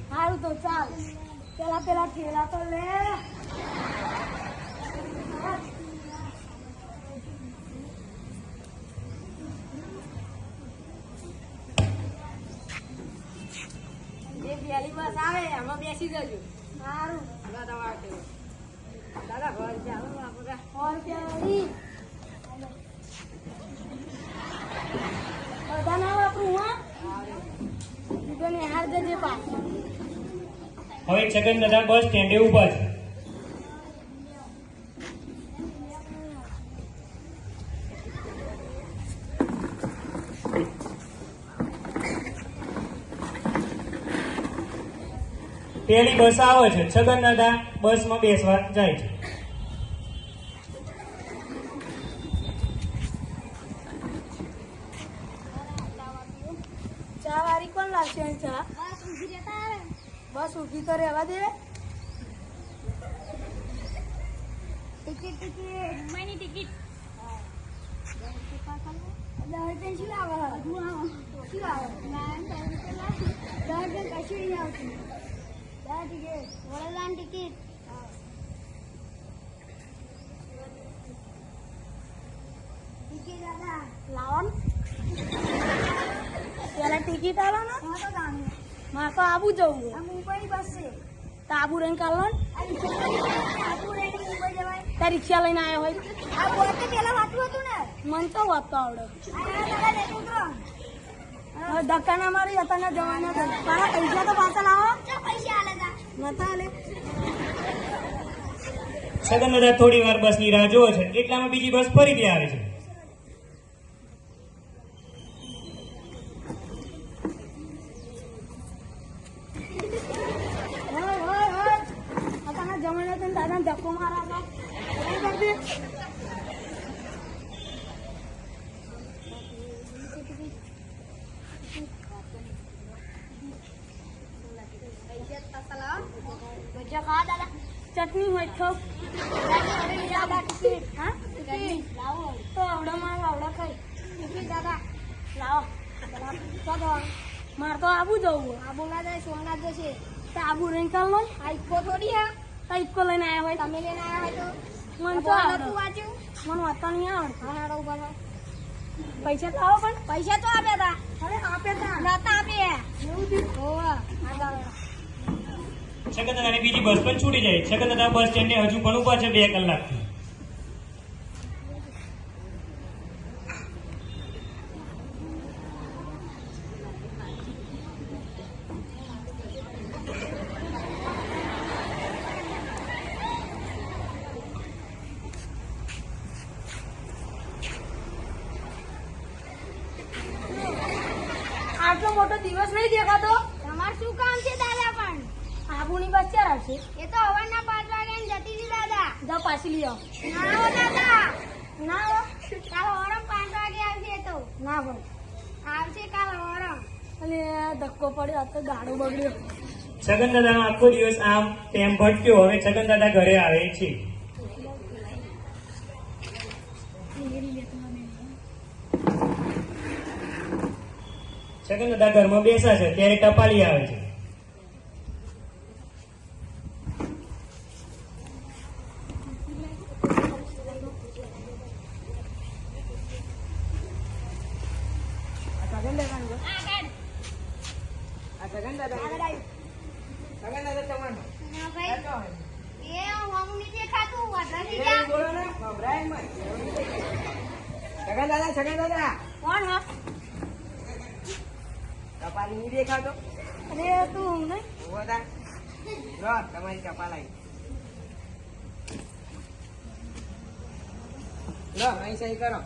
સારું તો ચાલ પેલા ઠેલા તો લે જે પહેલી બસ આવે એમાં બેસી જજો. સારું દાદા ઘર ચાલો આપણે ₹100 બધા ના વાપરું હા બીજોને હાર જજે પાસ હવે છગન દાદા બસ સ્ટેન્ડે ઊભા છે. પેલી બસ આવે છે. છગન દાદા બસમાં બેસવા જાય છે. ચા વાળી કોણ લાવશે અહીં ચા બસ ઊભી તો રહેવા દે ટિકિટ મુંબઈની ટિકિટ શું આવે શું આવે કશું નહીં આવતું ટિકિટ વડોદરાની ટિકિટ ટિકિટ દાદા લાવો ને પેલા ટિકિટ આલો ને મારે તો આબુ જવું મુંબઈ બસ છે તો આબુ રહીને કાઢો ને આબુ રહીને મુંબઈ જવાય ત્યાં રિક્ષા લઈને આવ્યો હોય આ બોલ તો પેલા વાંચવું હતું ને મને તો વાંચતો આવડે ધક્કા ના મારી અત્યારના જવાના મારા પૈસા તો પાછા લાવો પૈસા આલે નતા આલે છગન દાદા થોડી વાર બસની રાહ જોવે છે એટલામાં બીજી બસ ફરીથી આવે છે. જમાના છે દાદા ધક્કો મારા ચટણી હોય ખાવ તો આવડો માર આવડો ખાઈ દાદા લાવો મારે તો આબુ જવું આબુ ના જાય સોના જશે તો આબુ રહીને કાલ લો આ ઇક્કો થોડી હા ઇક્કો લઈને આવ્યા હોય તમે લઈને આવ્યા હોય તો મને તો આવડતું વાંચ્યું મને વાંચતા નહીં આવડતું હારો ઉપર પૈસા તો આવો પણ પૈસા તો આપ્યા હતા અરે આપ્યા હતા નતા આપ્યા એવું થયું હોવા આગળ છગન દાદાની બીજી બસ પણ છૂટી જાય. છગન દાદા બસ સ્ટેન્ડે હજુ પણ ઊભા છે 2 કલાકથી. આટલો મોટો દિવસ નહીં દેખાતો તમારે શું કામ છે દાદા પણ આબુની બસ ક્યારે આવશે એ તો હવારના 5 વાગે જતી હતી દાદા જાઓ પાછી લઈ આવો ના હો દાદા ના હો કાલ હવારમાં 5 વાગે આવશે તો ના હોય આવશે કાલ હવારમાં અને ધક્કો પડ્યો આ તો ગાડો બગડ્યો છગન દાદાનો આખો દિવસ આમ તેમ ભટક્યો. હવે છગન દાદા ઘરે આવે છે. છગન દાદા ઘરમાં બેસા છે ત્યારે ટપાલી આવે છે. છગન દાદા કોણ હા ટપાલી નહીં દેખાતો અરે તું નહીં તમારી ટપાલ આવી લો અહીં સહી કરો.